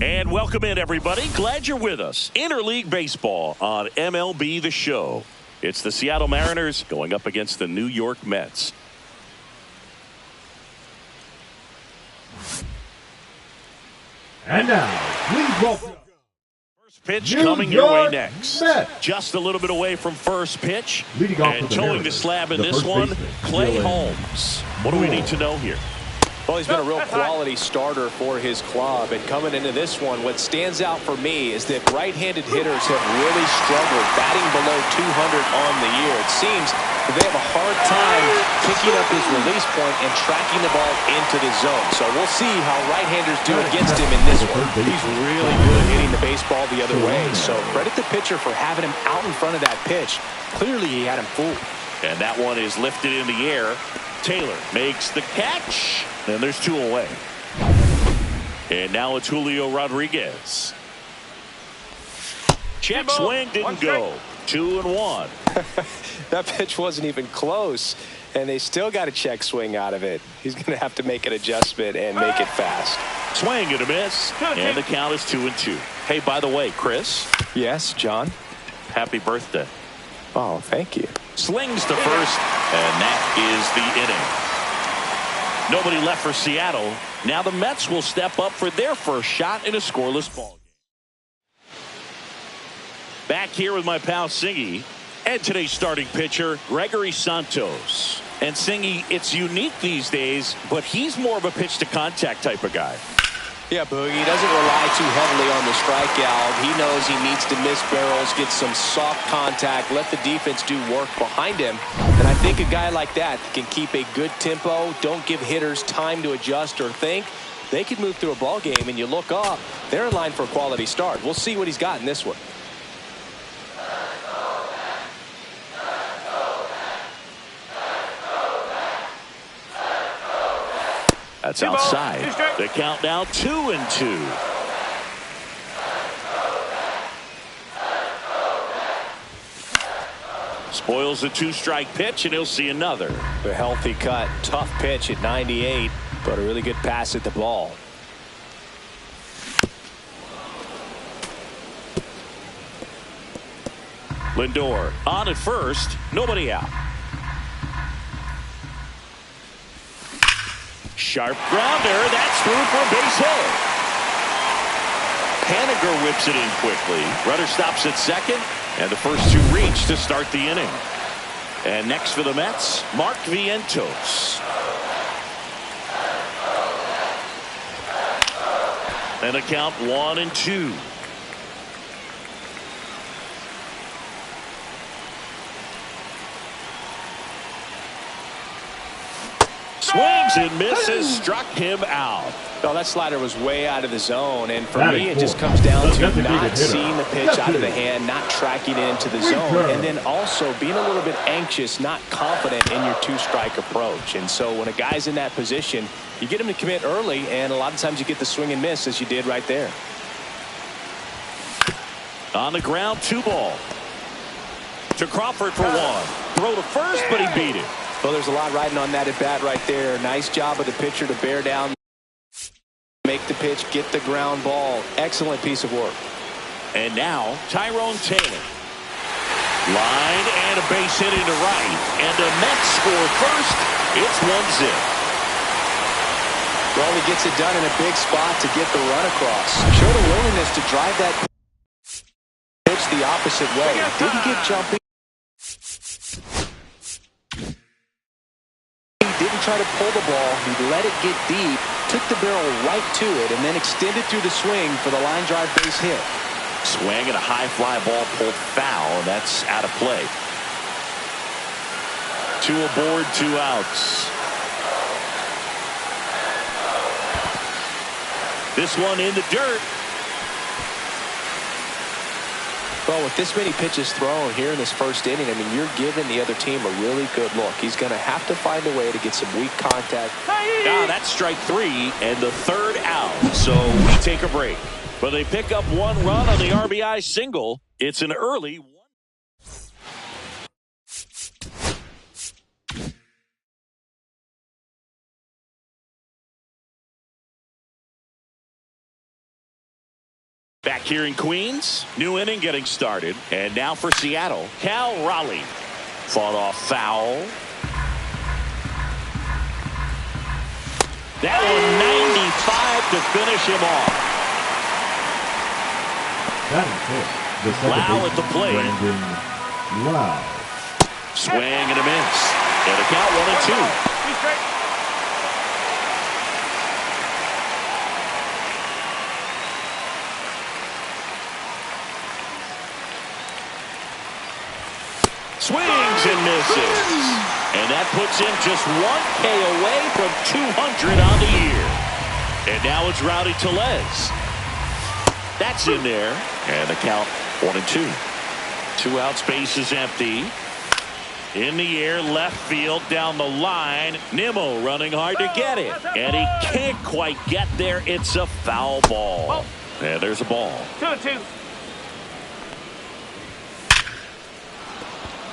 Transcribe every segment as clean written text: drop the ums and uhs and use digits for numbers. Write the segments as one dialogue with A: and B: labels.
A: And welcome in, everybody. Glad you're with us. Interleague Baseball on MLB The Show. It's the Seattle Mariners going up against the New York Mets.
B: And now, please welcome.
A: First pitch coming your way next.
B: Mets.
A: Just a little bit away from first pitch.
B: Leading off
A: And
B: for the
A: towing
B: Mariners,
A: the slab in
B: the
A: this
B: first
A: one,
B: baseman,
A: Clay
B: Dylan
A: Holmes. What do we need to know here?
C: Well, he's been a real quality starter for his club, and coming into this one, what stands out for me is that right-handed hitters have really struggled batting below 200 on the year. It seems that they have a hard time picking up his release point and tracking the ball into the zone. So we'll see how right-handers do against him in this one. He's really good hitting the baseball the other way, so credit the pitcher for having him out in front of that pitch. Clearly he had him fooled.
A: And that one is lifted in the air. Taylor makes the catch. And there's two away. And now it's Julio Rodriguez. Check swing didn't go. 2-1.
C: That pitch wasn't even close, and they still got a check swing out of it. He's going to have to make an adjustment and make it fast.
A: Swing and a miss. And the count is 2-2. Hey, by the way, Chris.
C: Yes, John.
A: Happy birthday.
C: Oh, thank you.
A: Slings to first, and that is the inning. Nobody left for Seattle. Now the Mets will step up for their first shot in a scoreless ball game. Back here with my pal Singy and today's starting pitcher Gregory Santos. And Singy, it's unique these days, but he's more of a pitch to contact type of guy.
C: Yeah, Boogie, he doesn't rely too heavily on the strikeout. He knows he needs to miss barrels, get some soft contact, let the defense do work behind him. And I think a guy like that can keep a good tempo, don't give hitters time to adjust or think. They could move through a ball game, and you look up, they're in line for a quality start. We'll see what he's got in this one.
A: That's outside. The count now 2-2. Spoils a two-strike pitch, and he'll see another.
C: A healthy cut, tough pitch at 98, but a really good pass at the ball.
A: Lindor on at first, nobody out. Sharp grounder, that's through for a base hit. Haniger whips it in quickly. Rudder stops at second, and the first two reach to start the inning. And next for the Mets, Mark Vientos. And a count 1-2. Swings and misses, struck him out.
C: No, that slider was way out of the zone, and for me it just comes down to not seeing the pitch out of the hand, not tracking it into the zone, and then also being a little bit anxious, not confident in your two-strike approach. And so when a guy's in that position, you get him to commit early, and a lot of times you get the swing and miss as you did right there.
A: On the ground, 2-ball. To Crawford for one. Throw to first, but he beat it.
C: Well, there's a lot riding on that at bat right there. Nice job of the pitcher to bear down, make the pitch, get the ground ball. Excellent piece of work.
A: And now Tyrone Taylor. Line and a base hit into right. And the Mets score first. It's 1-0.
C: Well, he gets it done in a big spot to get the run across. Showed a willingness to drive that pitch the opposite way. Didn't get jumpy. Didn't try to pull the ball. He let it get deep, took the barrel right to it, and then extended through the swing for the line drive base hit.
A: Swing and a high fly ball pulled foul, and that's out of play. 2 aboard, 2 outs. This one in the dirt.
C: Well, with this many pitches thrown here in this first inning, I mean, you're giving the other team a really good look. He's going to have to find a way to get some weak contact.
A: Now that's strike 3 and the third out. So we take a break. But they pick up 1 run on the RBI single. It's an early Back here in Queens, new inning getting started. And now for Seattle, Cal Raleigh. Fought off foul. That one 95 to finish him off.
B: That is it.
A: Lau at the plate.
B: Lau.
A: Swing and a miss. And a count 1-2. Swings and misses. And that puts him just 1K away from 200 on the year. And now it's Rowdy Tellez. That's in there. And the count 1-2. 2 outs, base is empty. In the air, left field, down the line. Nimmo running hard to get it. And he can't quite get there. It's a foul ball. And there's a ball.
D: 2-2.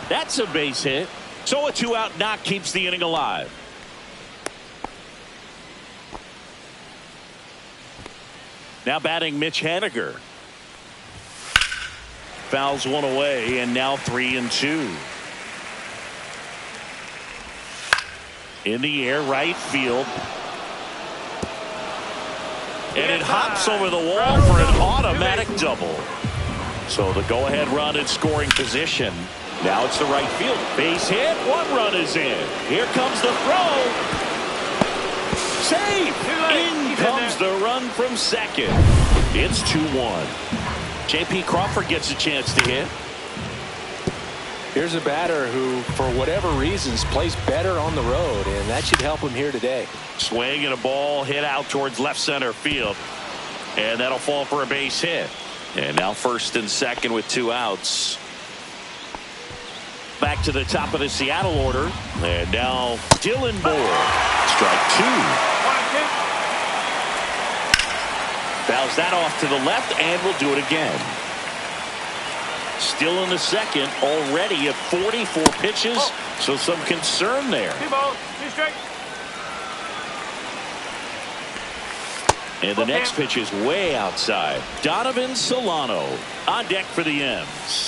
A: That's a base hit. So a 2-out knock keeps the inning alive. Now batting Mitch Haniger. Fouls one away, and now 3-2. In the air, right field. And it hops over the wall for an automatic double. So the go-ahead run in scoring position. Now it's the right field. Base hit. 1 run is in. Here comes the throw. Save. In comes the run from second. It's 2-1. J.P. Crawford gets a chance to hit.
C: Here's a batter who, for whatever reasons, plays better on the road, and that should help him here today.
A: Swing and a ball hit out towards left center field. And that'll fall for a base hit. And now first and second with 2 outs. Back to the top of the Seattle order. And now Dylan Moore. Strike 2. Fouls that off to the left and will do it again. Still in the second, already at 44 pitches. So some concern there.
D: 2 balls, 2 strikes.
A: And the next pitch is way outside. Donovan Solano on deck for the M's.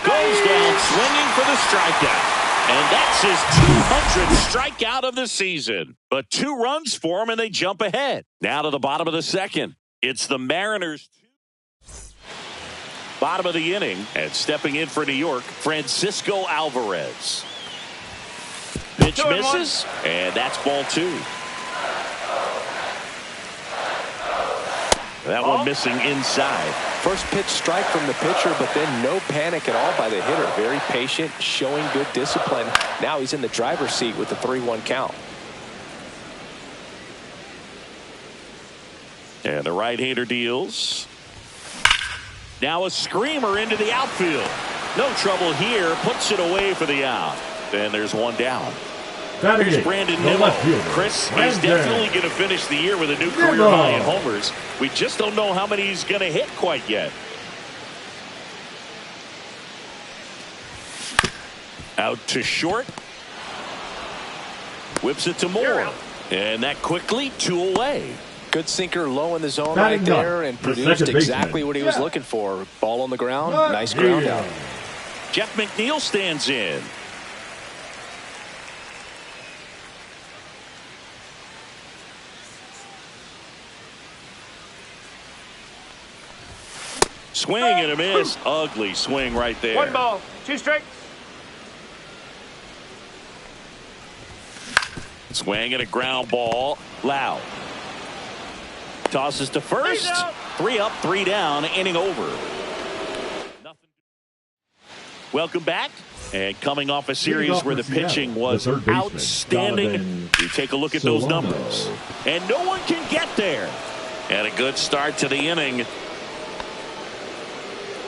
A: Goes down swinging for the strikeout. And that's his 200th strikeout of the season. But 2 runs for him and they jump ahead. Now to the bottom of the second. It's the Mariners. Bottom of the inning. And stepping in for New York, Francisco Alvarez. Pitch misses. And that's ball 2. That one missing inside.
C: First pitch strike from the pitcher, but then no panic at all by the hitter. Very patient, showing good discipline. Now he's in the driver's seat with the 3-1 count.
A: And the right-hander deals. Now a screamer into the outfield. No trouble here. Puts it away for the out. And there's 1 down. Here's Brandon Nimmo. Chris is definitely going to finish the year with a new career high in homers. We just don't know how many he's going to hit quite yet. Out to short. Whips it to Moore. And that quickly 2 away.
C: Good sinker low in the zone right there and produced exactly what he was looking for. Ball on the ground. Nice ground out.
A: Jeff McNeil stands in. Swing and a miss. Ugly swing right there.
D: 1 ball, 2 strikes.
A: Swing and a ground ball. Lau. Tosses to first. 3 up, 3 down. Inning over. Nothing. Welcome back. And coming off a series where the pitching was outstanding. You take a look at those numbers. And no one can get there. And a good start to the inning.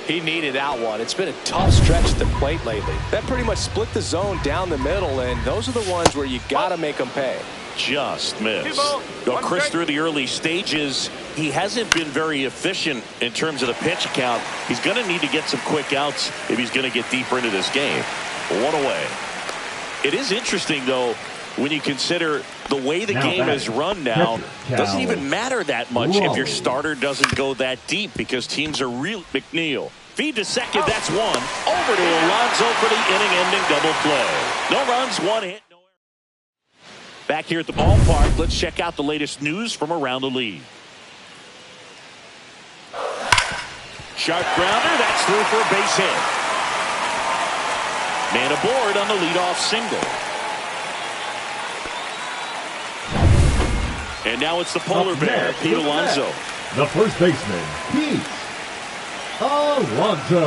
C: He needed that one. It's been a tough stretch at the plate lately. That pretty much split the zone down the middle, and those are the ones where you got to make them pay.
A: Just missed. Though Chris, through the early stages, he hasn't been very efficient in terms of the pitch count. He's going to need to get some quick outs if he's going to get deeper into this game. 1 away. It is interesting, though, When you consider the way the
B: Now
A: game is
B: batting,
A: run now,
B: catcher,
A: doesn't
B: Cal.
A: even matter that much if your starter doesn't go that deep because teams are real. McNeil. Feed to second, that's one. Over to Alonso for the inning-ending double play. No runs, one hit, no error. Back here at the ballpark, let's check out the latest news from around the league. Sharp grounder, that's through for a base hit. Man aboard on the leadoff single. And now it's the polar bear, Pete Alonso.
B: The first baseman, Pete Alonso.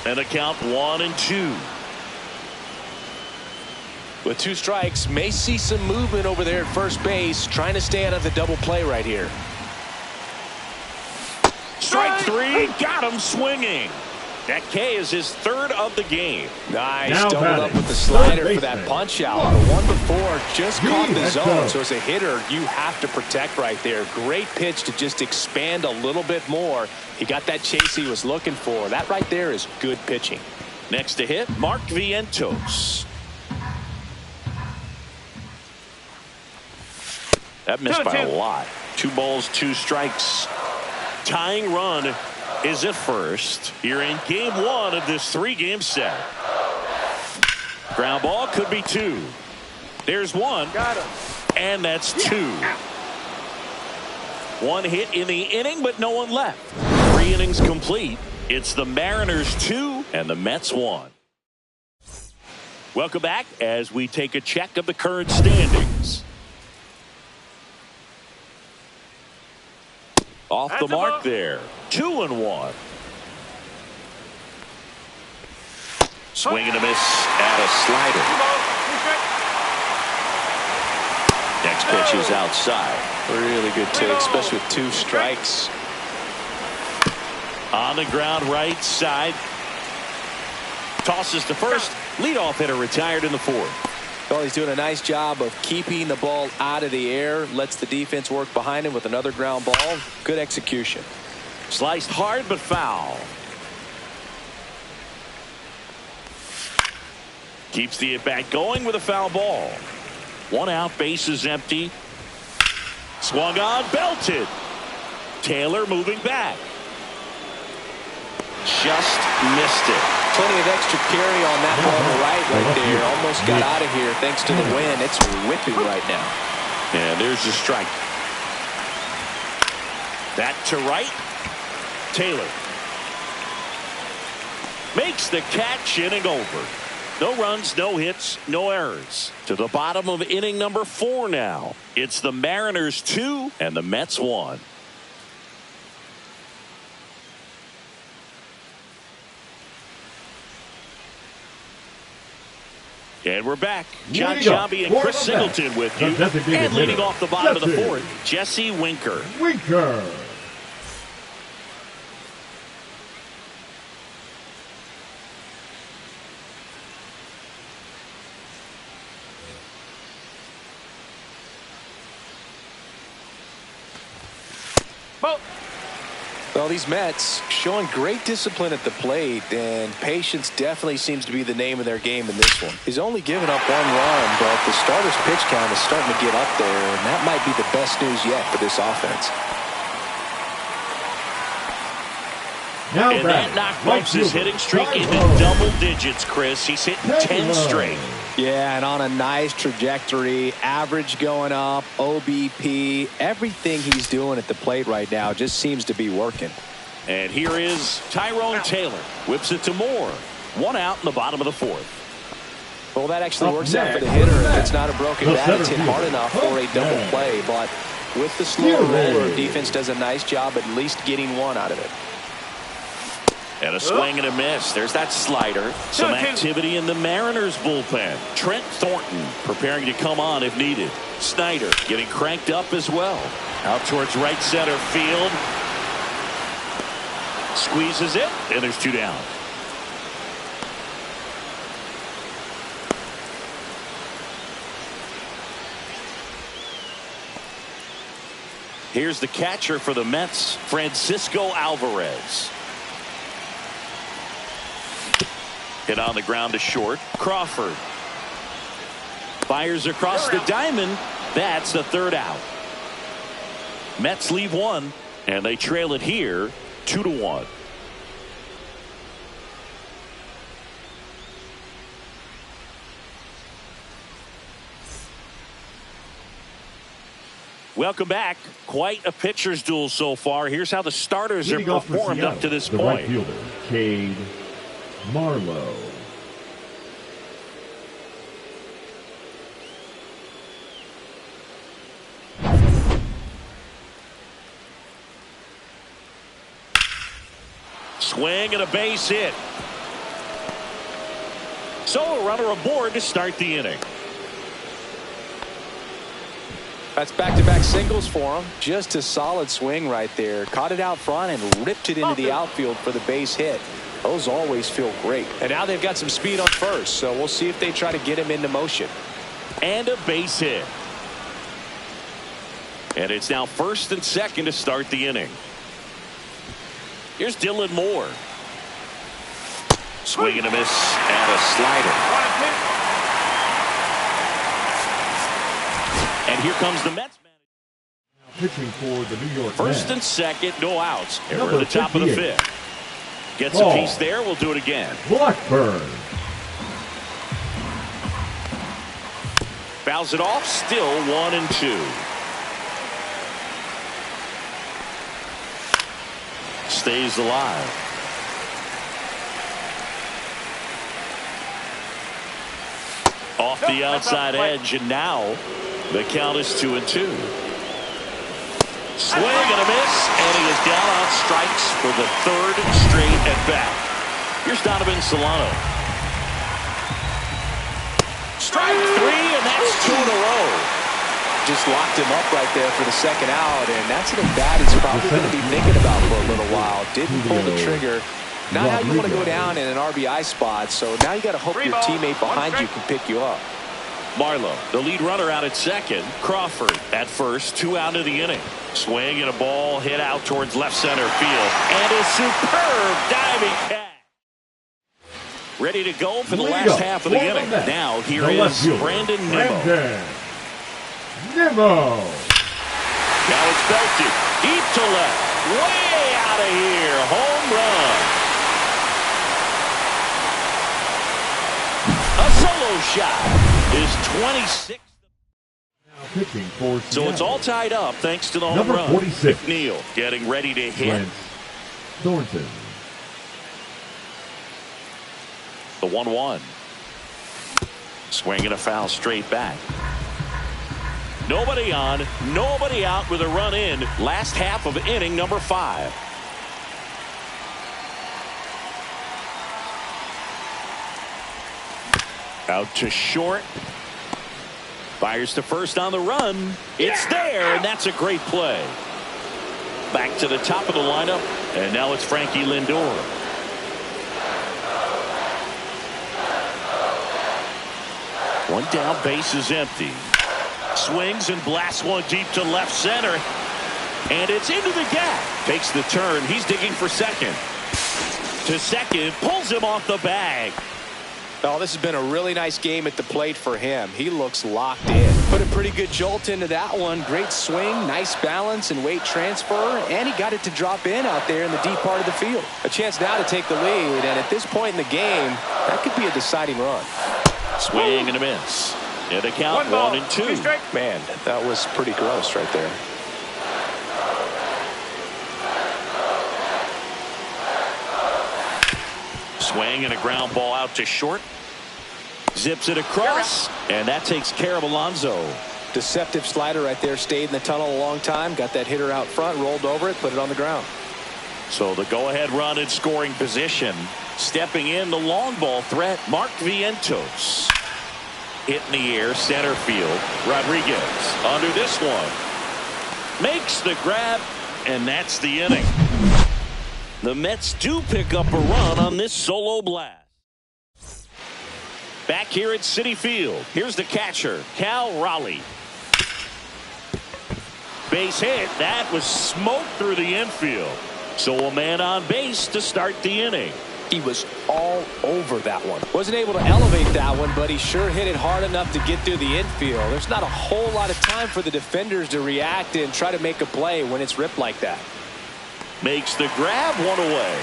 A: And a count 1-2.
C: With 2 strikes, may see some movement over there at first base, trying to stay out of the double play right here.
A: Strike 3, got him swinging. That K is his 3rd of the game.
C: Nice,
B: Now
C: doubled
B: batting,
C: up with the slider
B: third
C: for that
B: baseman.
C: punch out. The one before just caught the zone,
B: go.
C: so as a hitter, you have to protect right there. Great pitch to just expand a little bit more. He got that chase he was looking for. That right there is good pitching.
A: Next to hit, Mark Vientos. That missed by a lot. 2 balls, 2 strikes. Tying run is at first. You're in game 1 of this 3-game set. Ground ball could be 2. There's 1.
D: Got him.
A: And that's 2. 1 hit in the inning, but no one left. 3 innings complete. It's the Mariners 2 and the Mets 1. Welcome back as we take a check of the current standings. Off the mark there. 2-1. Swing and a miss at a slider. Next pitch is outside.
C: Really good take, especially with 2 strikes.
A: On the ground right side. Tosses to first. Leadoff hitter retired in the 4th.
C: Well, he's doing a nice job of keeping the ball out of the air. Lets the defense work behind him with another ground ball. Good execution.
A: Sliced hard but foul. Keeps the at-bat going with a foul ball. 1 out, base is empty. Swung on, belted. Taylor moving back. Just missed it.
C: Plenty of extra carry on that ball to right there. Almost got out of here thanks to the wind. It's whipping right now.
A: And there's the strike. That to right. Taylor makes the catch, inning over. No runs, no hits, no errors. To the bottom of inning number 4 now. It's the Mariners 2 and the Mets 1. And we're back. John Sciambi and Chris Singleton with you. And leading off the bottom of the 4th, Jesse Winker.
C: Well, these Mets showing great discipline at the plate, and patience definitely seems to be the name of their game in this one. He's only given up 1 run, but the starter's pitch count is starting to get up there, and that might be the best news yet for this offense.
A: And that knock bumps his hitting streak into double digits, Chris. He's hitting 10 straight.
C: Yeah, and on a nice trajectory, average going up, OBP, everything he's doing at the plate right now just seems to be working.
A: And here is Tyrone Taylor. Whips it to Moore. 1 out in the bottom of the 4th.
C: Well, that actually works out for the hitter. If it's not a broken bat, it's hit hard enough for a double play. But with the slower roller, defense does a nice job at least getting 1 out of it.
A: And a swing and a miss. There's that slider. Some activity in the Mariners bullpen. Trent Thornton preparing to come on if needed. Snyder getting cranked up as well. Out towards right center field. Squeezes it, and there's 2 down. Here's the catcher for the Mets, Francisco Alvarez. Hit on the ground to short. Crawford fires across the diamond. That's the third out. Mets leave one, and they trail it here 2-1. Welcome back. Quite a pitcher's duel so far. Here's how the starters have performed up to this point.
B: Right fielder, Cade Marlowe.
A: Swing and a base hit. So a runner aboard to start the inning.
C: That's back-to-back singles for him. Just a solid swing right there. Caught it out front and ripped it into the outfield for the base hit. Those always feel great. And now they've got some speed on first, so we'll see if they try to get him into motion.
A: And a base hit. And it's now first and second to start the inning. Here's Dylan Moore. Swing and a miss and a slider. And here comes the Mets manager.
B: Pitching for the New York
A: First
B: Mets.
A: and second, no outs. And we're
B: Number
A: at the top of the
B: 58.
A: fifth. Gets a piece there. We'll do it again.
B: Blackburn.
A: Fouls it off. Still 1-2. Stays alive. Off the outside edge, and now the count is 2-2. Swing and a miss, and he is down on strikes for the third straight at bat. Here's Donovan Solano. Strike three, and that's 2 in a row.
C: Just locked him up right there for the second out, and that's an at-bat he's probably going to be thinking about for a little while. Didn't pull the trigger. Not how you want to go down in an RBI spot, so now you got to hope your teammate behind you can pick you up.
A: Marlowe, the lead runner, out at second. Crawford at first, 2 out of the inning. Swing and a ball hit out towards left center field. And a superb diving catch. Ready to go for the last half of the inning. Now here is Brandon Nimmo. Now it's belted deep to left. Way out of here. Home run. A solo shot is 26.
B: Pitching for
A: So it's all tied up thanks to the home
B: Number
A: run.
B: 46.
A: Neal getting ready to hit.
B: Trent Thornton.
A: The 1-1. Swing and a foul straight back. Nobody on, nobody out with a run in. Last half of inning number 5. Out to short. Fires to first on the run. It's there, and that's a great play. Back to the top of the lineup, and now it's Frankie Lindor. One down, base is empty. Swings and blasts one deep to left center. And it's into the gap. Takes the turn. He's digging for second. To second. Pulls him off the bag.
C: Oh, this has been a really nice game at the plate for him. He looks locked in. Put a pretty good jolt into that one. Great swing, nice balance and weight transfer, and he got it to drop in out there in the deep part of the field. A chance now to take the lead, and at this point in the game, that could be a deciding run.
A: Swing and a miss. And the count 1-2.
C: Man, that was pretty gross right there.
A: Swing and a ground ball out to short. Zips it across, and that takes care of Alonso.
C: Deceptive slider right there. Stayed in the tunnel a long time. Got that hitter out front, rolled over it, put it on the ground.
A: So the go-ahead run in scoring position. Stepping in the long ball threat, Mark Vientos. Hit in the air, center field. Rodriguez under this one. Makes the grab, and that's the inning. The Mets do pick up a run on this solo blast. Back here at Citi Field, here's the catcher, Cal Raleigh. Base hit. That was smoked through the infield. So a man on base to start the inning.
C: He was all over that one. Wasn't able to elevate that one, but he sure hit it hard enough to get through the infield. There's not a whole lot of time for the defenders to react and try to make a play when it's ripped like that.
A: Makes the grab, one away.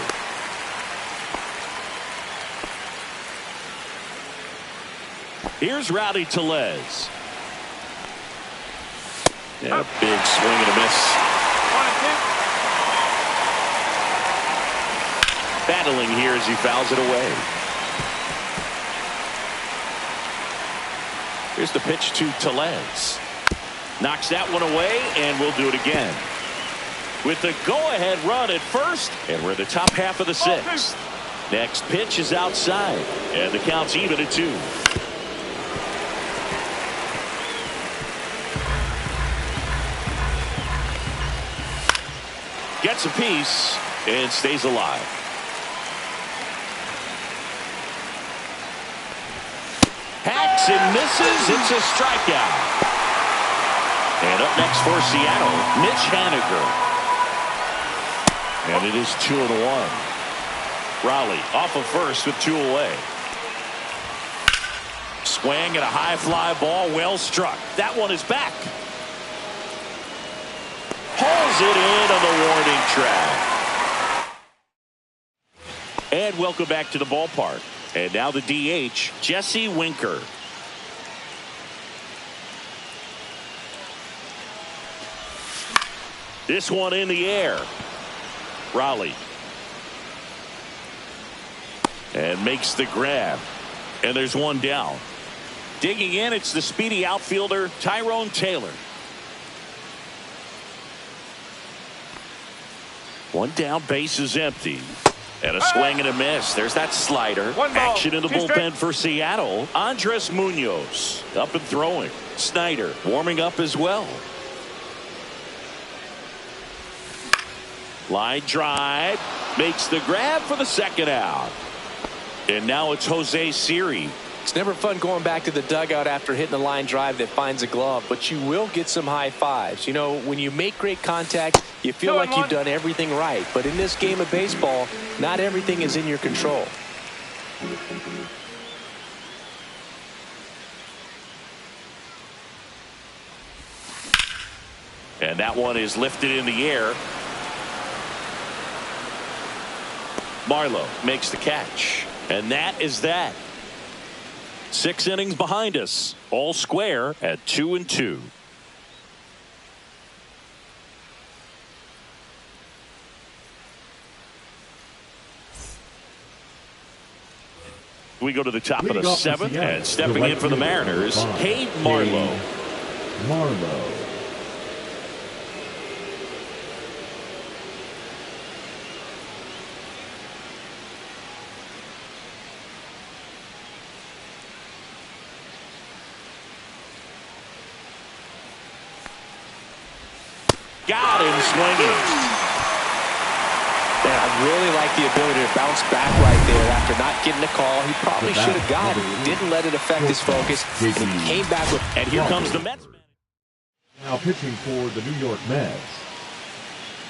A: Here's Rowdy Tellez. Yeah, big swing and a miss.
D: 1-2.
A: Battling here as he fouls it away. Here's the pitch to Tellez. Knocks that one away, and we'll do it again. With the go-ahead run at first, and we're in the top half of the sixth. Next pitch is outside, and the count's even at 2. Gets a piece and stays alive. Hacks and misses. It's a strikeout. And up next for Seattle, Mitch Haniger. And it is 2-1. Raleigh off of first with 2 away. Swing and a high fly ball, well struck. That one is back. Pulls it in on the warning track. And welcome back to the ballpark. And now the DH, Jesse Winker. This one in the air. Raleigh. And makes the grab. And there's one down. Digging in, it's the speedy outfielder, Tyrone Taylor. One down, base is empty. And a swing and a miss. There's that slider. Action in the bullpen for Seattle. Andres Munoz up and throwing. Snyder warming up as well. Line drive. Makes the grab for the second out. And now it's Jose Siri.
C: It's never fun going back to the dugout after hitting a line drive that finds a glove, but you will get some high fives. You know, when you make great contact, you feel like you've done everything right. But in this game of baseball, not everything is in your control.
A: And that one is lifted in the air. Marlowe makes the catch. And that is that. 6 innings behind us, all square at 2-2. We go to the top of the 7th, and stepping in for the Mariners, Cade Marlowe. Got him swinging.
C: Man, I really like the ability to bounce back right there after not getting a call. He probably should have got it. He didn't let it affect his focus, and he came back with.
A: And here comes the Mets.
B: Now pitching for the New York Mets,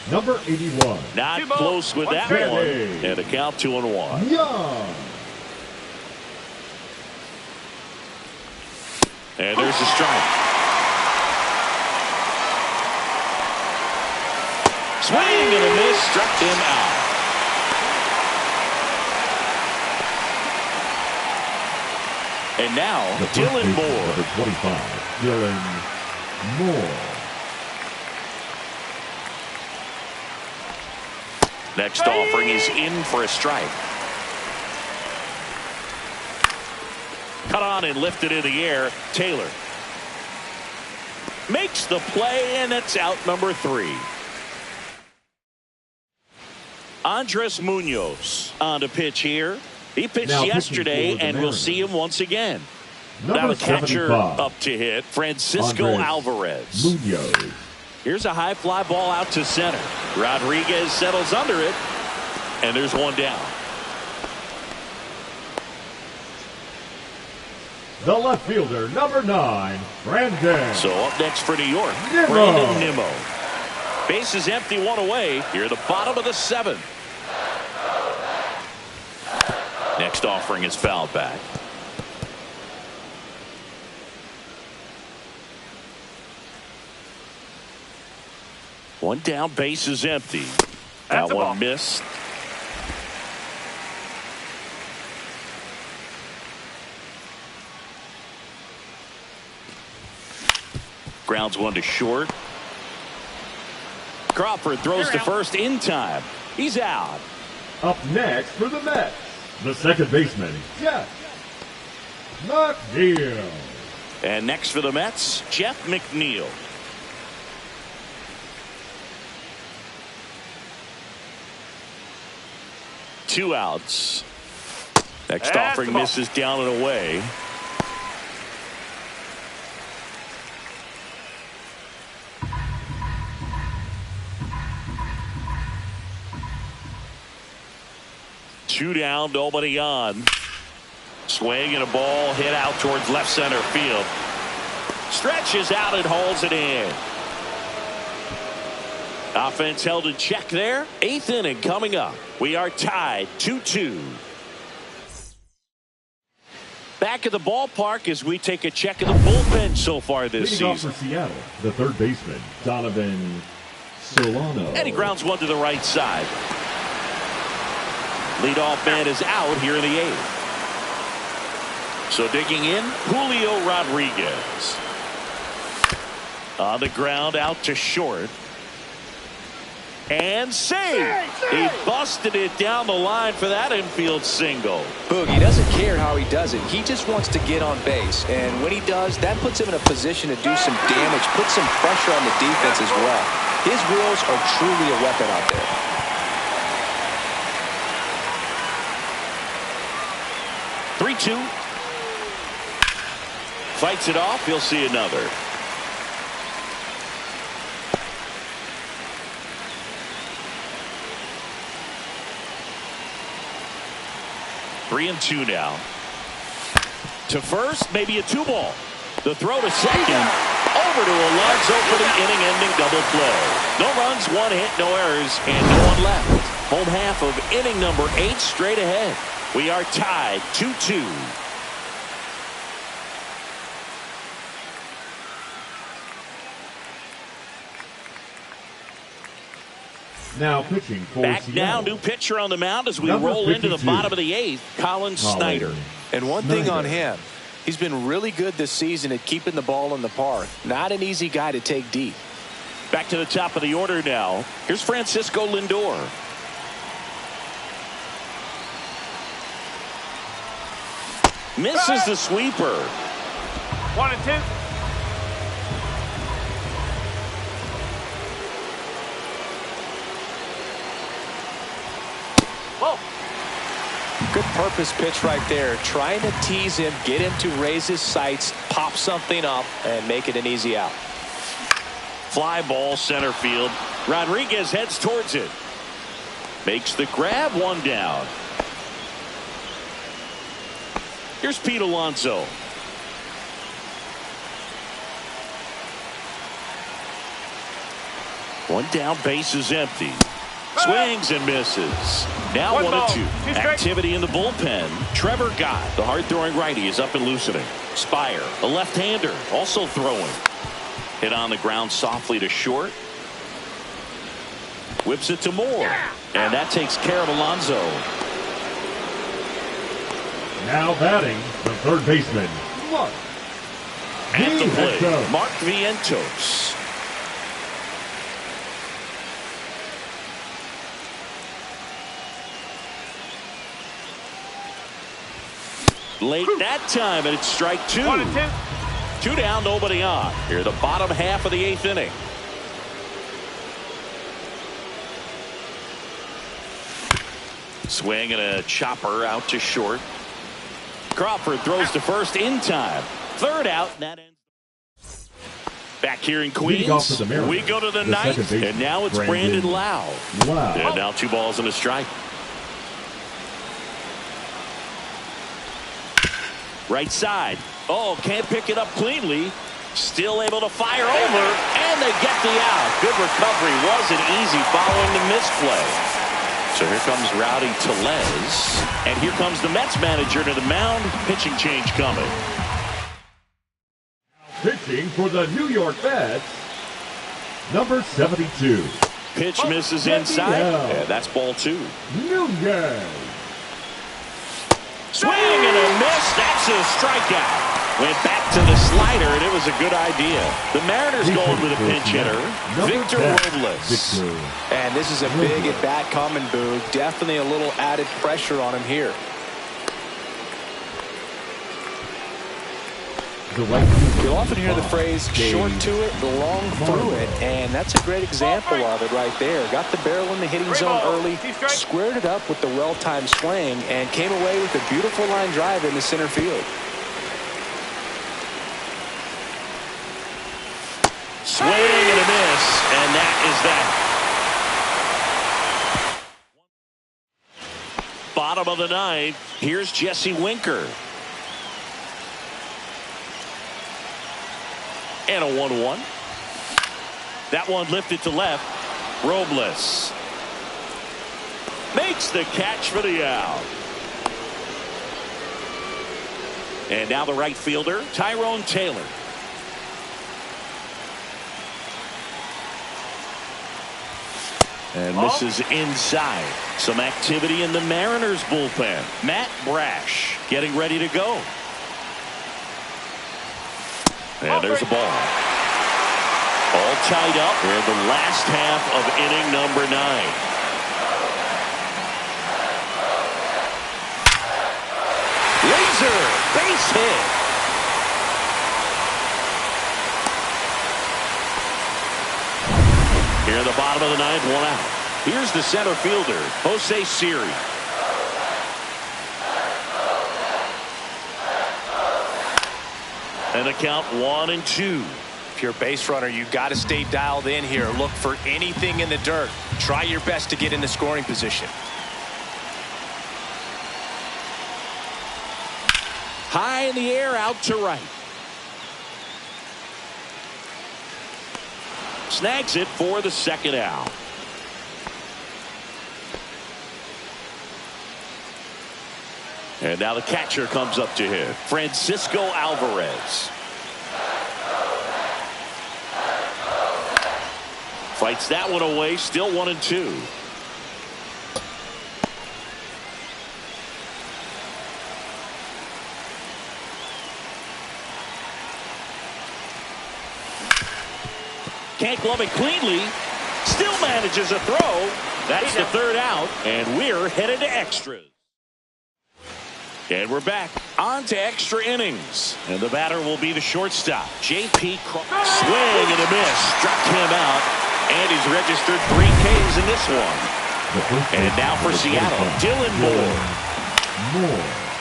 B: number 81.
A: Not close with that one. And a count 2-1.
B: Young.
A: And there's a strike. Swing and a miss, struck him out. And now, Dylan Moore.
B: Number 25, Dylan Moore.
A: Next offering is in for a strike. Cut on and lifted in the air. Taylor makes the play, and it's out number 3. Andres Munoz on the pitch here. He pitched yesterday, and we'll see him once again. Now the catcher up to hit, Francisco Alvarez.
B: Munoz.
A: Here's a high fly ball out to center. Rodriguez settles under it, and there's one down.
B: The left fielder, number 9, Brandon.
A: So up next for New York,
B: Nimmo.
A: Brandon Nimmo. Base is empty, one away. Here at the bottom of the 7th. Next offering is fouled back. One down, base is empty.
D: That's
A: That
D: a ball.
A: one missed. Grounds one to short. Crawford throws to first in time. He's out.
B: Up next for the Mets, the second baseman, Jeff McNeil.
A: And next for the Mets, Jeff McNeil. Two outs. Next
D: That's
A: offering
D: the ball.
A: misses down and away. Two down, nobody on. Swing and a ball hit out towards left center field. Stretches out and holds it in. Offense held in check there. Eighth inning coming up. We are tied 2-2. Back at the ballpark as we take a check of the bullpen so far this
B: Leading off
A: season.
B: for Seattle, the third baseman, Donovan Solano.
A: And he grounds one to the right side. Leadoff man is out here in the eighth. So digging in, Julio Rodriguez. On the ground, out to short. And saved. He busted it down the line for that infield single.
C: Boogie doesn't care how he does it. He just wants to get on base. And when he does, that puts him in a position to do some damage, put some pressure on the defense as well. His wheels are truly a weapon out there.
A: 3-2. Fights it off. He'll see another. Three and two now. To first, maybe a two ball. The throw to second. Over to Alonso for the inning-ending double play. No runs, one hit, no errors, and no one left. Home half of inning number 8 straight ahead. We are tied 2-2.
B: Now pitching for
A: Back
B: Seattle.
A: now, new pitcher on the mound as we
B: Number
A: roll into the
B: 52.
A: bottom of the 8th, Colin Snyder.
C: And one thing on
B: Snyder.
C: him, he's been really good this season at keeping the ball in the park. Not an easy guy to take deep.
A: Back to the top of the order now. Here's Francisco Lindor. Misses the sweeper.
D: 1 and 2. Whoa.
C: Good purpose pitch right there. Trying to tease him, get him to raise his sights, pop something up, and make it an easy out.
A: Fly ball center field. Rodriguez heads towards it. Makes the grab, one down. Here's Pete Alonso. One down, base is empty. Swings and misses. Now
D: One
A: 1
D: ball,
A: and 2.
D: two strikes.
A: Activity in the bullpen. Trevor Gott, the hard-throwing righty, is up and loosening. Spire, a left-hander, also throwing. Hit on the ground softly to short. Whips it to Moore. And that takes care of Alonso.
B: Now batting, the third baseman, Mark
A: At the plate,
B: Vientos.
A: Mark Vientos. Late that time, and it's strike 2.
D: 1 and 2.
A: 2 down, nobody on. Here, the bottom half of the 8th inning. Swing and a chopper out to short. Crawford throws to first in time. Third out, and that ends. Back here in
B: Leading off
A: Queens,
B: for the Mariners,
A: we go to the
B: the
A: ninth,
B: second baseman,
A: and now it's Brandon
B: Brandon
A: Lau.
B: Wow.
A: And now 2 balls and a strike. Right side. Oh, can't pick it up cleanly. Still able to fire over, and they get the out. Good recovery. Wasn't easy following the missed play. So here comes Rowdy Tellez. And here comes the Mets manager to the mound. Pitching change coming.
B: Pitching for the New York Mets, number 72.
A: Pitch misses inside. And that's ball 2.
B: Nunez.
A: Swing and a miss. That's a strikeout. Went back to the slider, and it was a good idea. The Mariners going with a pinch hitter, Victor Robles.
C: And this is a big at-bat coming, Boog. Definitely a little added pressure on him here. You'll often hear the phrase short to it, long through it, and that's a great example of it right there. Got the barrel in the hitting zone early, squared it up with the well-timed swing, and came away with a beautiful line drive in the center field.
A: Swing and a miss, and that is that. Bottom of the 9th, here's Jesse Winker. And a 1-1. That one lifted to left. Robles makes the catch for the out. And now the right fielder, Tyrone Taylor. And this is inside. Some activity in the Mariners bullpen. Matt Brash getting ready to go. And there's a ball. All tied up in the last half of inning number 9. Laser base hit. Here in the bottom of the 9th, 1 out. Here's the center fielder, Jose Siri. And the count 1-2.
C: If you're a base runner, you got to stay dialed in here. Look for anything in the dirt. Try your best to get into scoring position.
A: High in the air, out to right. Snags it for the 2nd out. And now the catcher comes up to him, Francisco Alvarez. Fights that one away, still 1-2. Can't glove it cleanly. Still manages a throw. That's the 3rd out, and we're headed to extras. And we're back on to extra innings. And the batter will be the shortstop, J.P. Crawford. Swing and a miss. Struck him out. And he's registered 3 Ks in this one. And now for Seattle, Dylan Moore.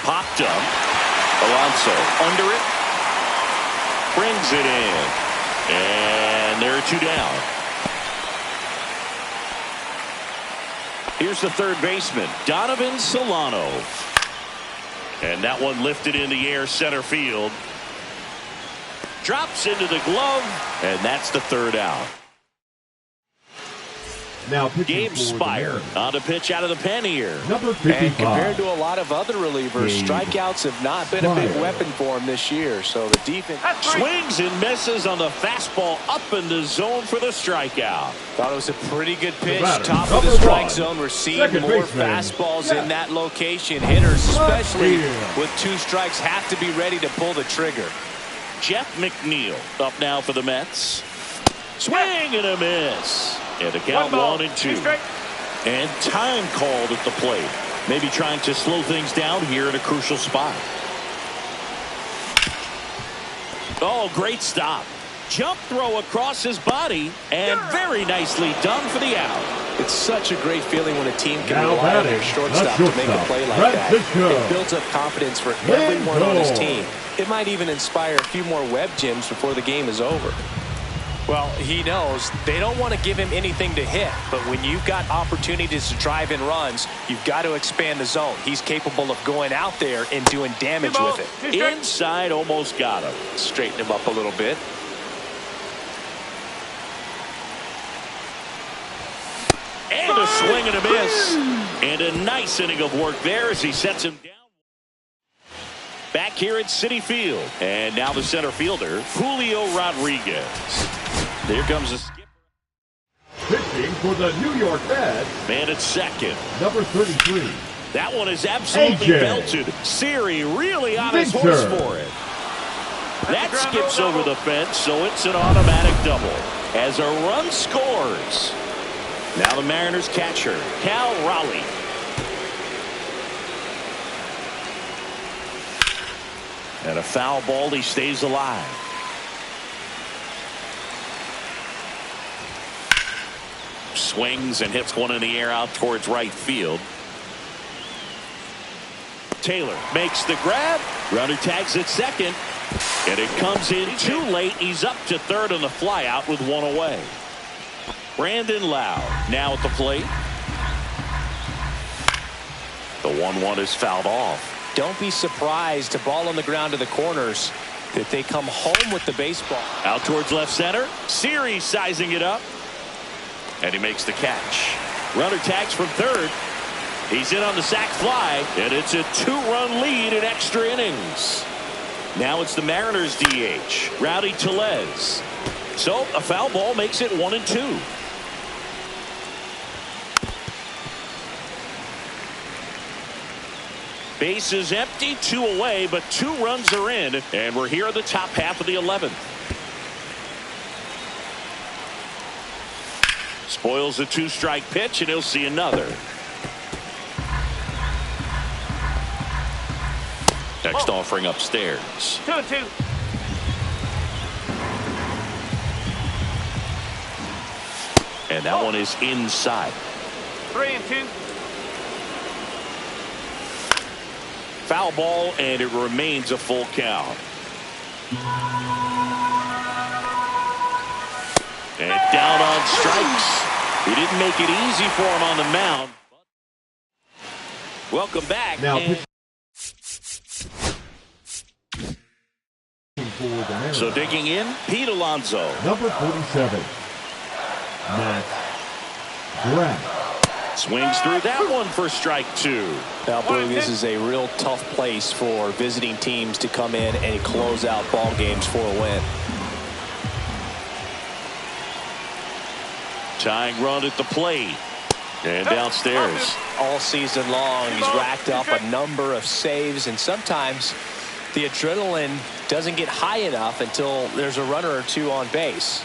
A: Popped up. Alonso under it. Brings it in. And there are 2 down. Here's the 3rd baseman, Donovan Solano. And that one lifted in the air, center field. Drops into the glove, and that's the 3rd out.
B: Now
A: Gabe Spire on to pitch out of the pen here.
B: Number 55.
C: And compared to a lot of other relievers, strikeouts have not been a big weapon for him this year. So the defense
A: swings and misses on the fastball up in the zone for the strikeout.
C: Thought it was a pretty good pitch. Top of the strike zone. We're seeing more fastballs in that location. Hitters, especially with 2 strikes, have to be ready to pull the trigger.
A: Jeff McNeil up now for the Mets. Swing and a miss. And the count 1-2. And time called at the plate. Maybe trying to slow things down here in a crucial spot. Oh, great stop. Jump throw across his body, and very nicely done for the out.
C: It's such a great feeling when a team can rely on their shortstop to make a play like that. It builds up confidence for everyone on his team. It might even inspire a few more web gems before the game is over. Well, he knows they don't want to give him anything to hit, but when you've got opportunities to drive in runs, you've got to expand the zone. He's capable of going out there and doing damage with it.
A: Inside, almost got him.
C: Straighten him up a little bit.
A: And a swing and a miss. And a nice inning of work there as he sets him down. Back here at Citi Field. And now the center fielder, Julio Rodriguez. Here comes the skipper.
B: Pitching for the New York Mets.
A: Man at second.
B: Number 33.
A: That one is absolutely belted. Siri really on his horse for it. That skips over the fence, so it's an automatic double. As a run scores. Now the Mariners catcher, Cal Raleigh. And a foul ball, he stays alive. Swings and hits one in the air out towards right field. Taylor makes the grab. Runner tags at second. And it comes in too late. He's up to third on the flyout with one away. Brandon Lowe now at the plate. The 1-1 is fouled off.
C: Don't be surprised, a ball on the ground to the corners, that they come home with the baseball.
A: Out towards left center. Siri sizing it up. And he makes the catch. Runner tags from third. He's in on the sac fly. And it's a 2-run lead in extra innings. Now it's the Mariners DH, Rowdy Tellez. So a foul ball makes it 1-2. Base is empty, 2 away, but 2 runs are in, and we're here at the top half of the 11th. Spoils a 2-strike pitch, and he'll see another. Next offering upstairs.
D: 2-2.
A: And that one is inside.
D: 3-2.
A: Foul ball, and it remains a full count. And down on strikes. He didn't make it easy for him on the mound. Welcome back.
B: Now,
A: so digging in, Pete Alonso.
B: Number 47. Matt Grant.
A: Swings through that one for strike 2.
C: Now, Blue, this is a real tough place for visiting teams to come in and close out ball games for a win.
A: Tying run at the plate. And downstairs.
C: All season long, he's racked up a number of saves, and sometimes the adrenaline doesn't get high enough until there's a runner or two on base.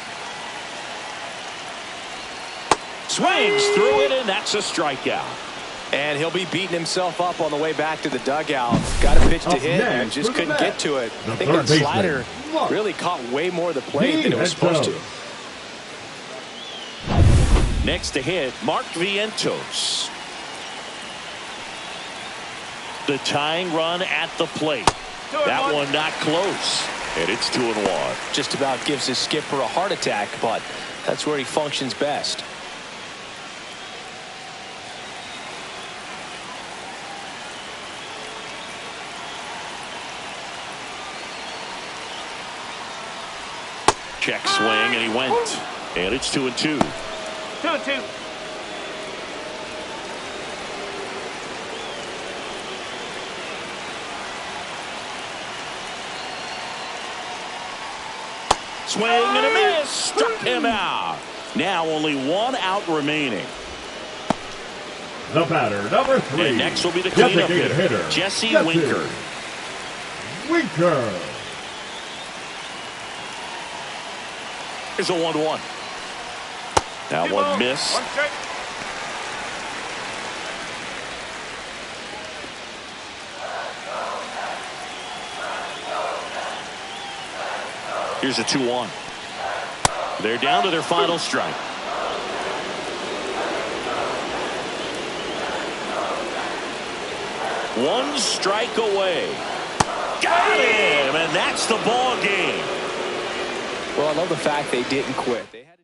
A: Swings through it, and that's a strikeout.
C: And he'll be beating himself up on the way back to the dugout. Got a pitch to hit and just couldn't get to it. I think that slider really caught way more of the plate than it was supposed to.
A: Next to hit, Mark Vientos. The tying run at the plate. That one not close. And it's 2-1.
C: Just about gives his skipper a heart attack, but that's where he functions best.
A: Check swing, and he went. And it's 2-2.
D: 2-2.
A: Swing and a miss. Struck him out. Now only 1 out remaining.
B: The batter, number 3.
A: And next will be the cleanup hitter, Jesse Winker.
B: Winker.
A: Here's a 1-1. Now one miss.
D: 1 strike.
A: Here's a 2-1. They're down to their final strike. One strike away. Got him, and that's the ball game.
C: Well, I love the fact they didn't quit. They had